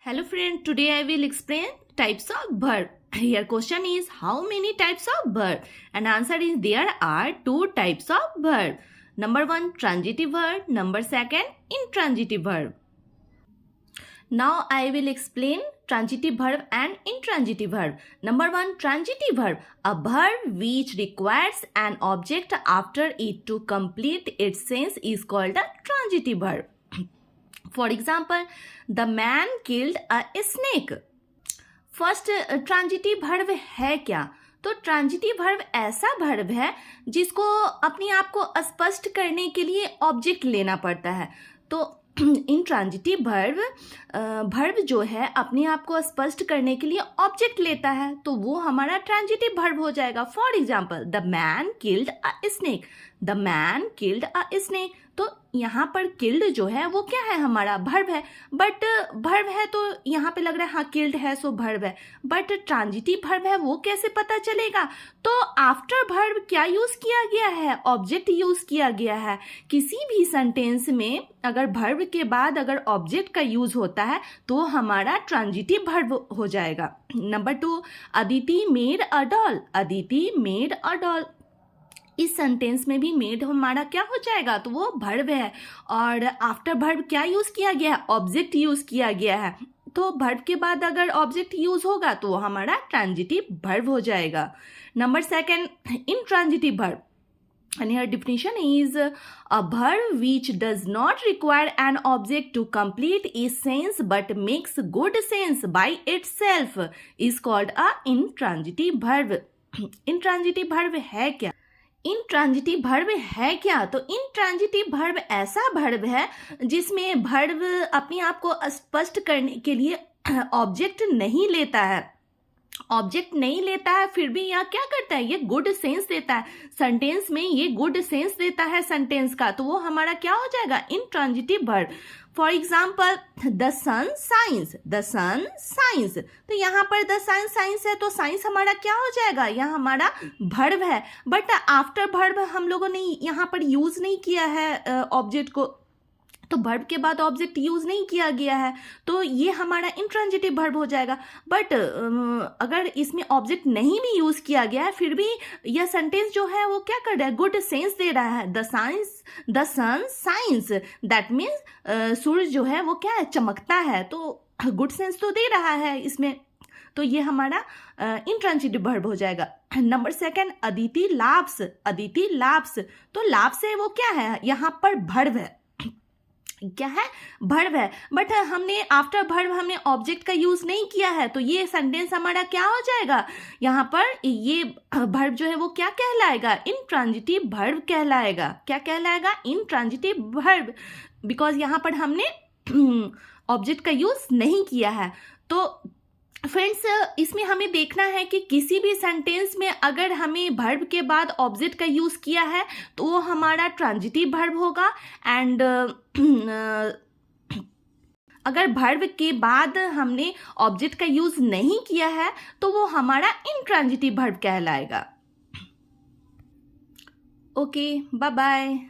Hello friend, today I will explain types of verb. Here question is how many types of verb? And answer is there are two types of verb. Number one transitive verb, number second intransitive verb. Now I will explain transitive verb and intransitive verb. Number one transitive verb, a verb which requires an object after it to complete its sense is called a transitive verb. For example, the man killed a snake. First transitive verb है क्या? तो transitive verb ऐसा verb है जिसको अपने आप को स्पष्ट करने के लिए ऑब्जेक्ट लेना पड़ता है. तो इंट्रांजिटिव वर्ब जो है अपने आप को स्पष्ट करने के लिए ऑब्जेक्ट लेता है, तो वो हमारा ट्रांजिटिव वर्ब हो जाएगा. For example, the man killed a snake. The man killed a snake. तो यहाँ पर किल्ड जो है वो क्या है? हमारा वर्ब है. बट वर्ब है तो यहाँ पे लग रहा है हाँ किल्ड है सो वर्ब है, बट ट्रांजिटिव वर्ब है वो कैसे पता चलेगा? तो आफ्टर वर्ब क्या यूज किया गया है? ऑब्जेक्ट यूज किया गया है. किसी भी सेंटेंस में अगर वर्ब के बाद अगर ऑब्जेक्ट का यूज होता है तो हमारा ट्रांजिटिव वर्ब हो जाएगा. Number two, Aditi made a doll. Aditi made a doll. इस सेंटेंस में भी मेड हमारा क्या हो जाएगा? तो वो वर्ब है. और आफ्टर वर्ब क्या यूज किया गया है? ऑब्जेक्ट यूज किया गया है. तो वर्ब के बाद अगर ऑब्जेक्ट यूज होगा तो वो हमारा ट्रांजिटिव वर्ब हो जाएगा. Number second, intransitive verb. And here definition is a verb which does not require an object to complete its sense but makes good sense by itself is called a intransitive verb. intransitive verb है क्या? Intransitive verb है क्या? तो intransitive verb ऐसा verb है जिसमें verb अपने आप को स्पष्ट करने के लिए ऑब्जेक्ट नहीं लेता है. ऑब्जेक्ट नहीं लेता है फिर भी यह क्या करता है? ये गुड सेंस देता है. सेंटेंस में ये गुड सेंस देता है सेंटेंस का, तो वो हमारा क्या हो जाएगा? Intransitive verb. For example, the sun shines. The sun shines. तो यहाँ पर द सन साइंस है तो साइंस हमारा क्या हो जाएगा? यह हमारा वर्ब है. बट आफ्टर वर्ब हम लोगों ने यहाँ पर यूज नहीं किया है ऑब्जेक्ट को, तो वर्ब के बाद ऑब्जेक्ट यूज नहीं किया गया है, तो ये हमारा इंट्रांजिटिव वर्ब हो जाएगा. बट अगर इसमें ऑब्जेक्ट नहीं भी यूज किया गया है फिर भी यह सेंटेंस जो है वो क्या कर रहा है? गुड सेंस दे रहा है. The sun science. That means सूर्य जो है वो क्या है? चमकता है, तो गुड सेंस तो दे रहा है इसमें, तो ये हमारा इंट्रांजिटिव वर्ब हो जाएगा. Number second, Aditi laughs. Aditi laughs. तो लाफ्स है वो क्या है? यहाँ पर वर्ब है. क्या है? वर्ब है. बट हमने आफ्टर वर्ब हमने ऑब्जेक्ट का यूज नहीं किया है, तो ये सेंटेंस हमारा क्या हो जाएगा? यहाँ पर ये वर्ब जो है वो क्या कहलाएगा? इंट्रांजिटिव वर्ब कहलाएगा. क्या कहलाएगा? Intransitive verb. बिकॉज यहाँ पर हमने ऑब्जेक्ट का यूज नहीं किया है. तो फ्रेंड्स, इसमें हमें देखना है कि किसी भी सेंटेंस में अगर हमें वर्ब के बाद ऑब्जेक्ट का यूज किया है तो वो हमारा ट्रांजिटिव वर्ब होगा. एंड अगर वर्ब के बाद हमने ऑब्जेक्ट का यूज नहीं किया है तो वो हमारा इंट्रांजिटिव वर्ब कहलाएगा. Okay, bye bye.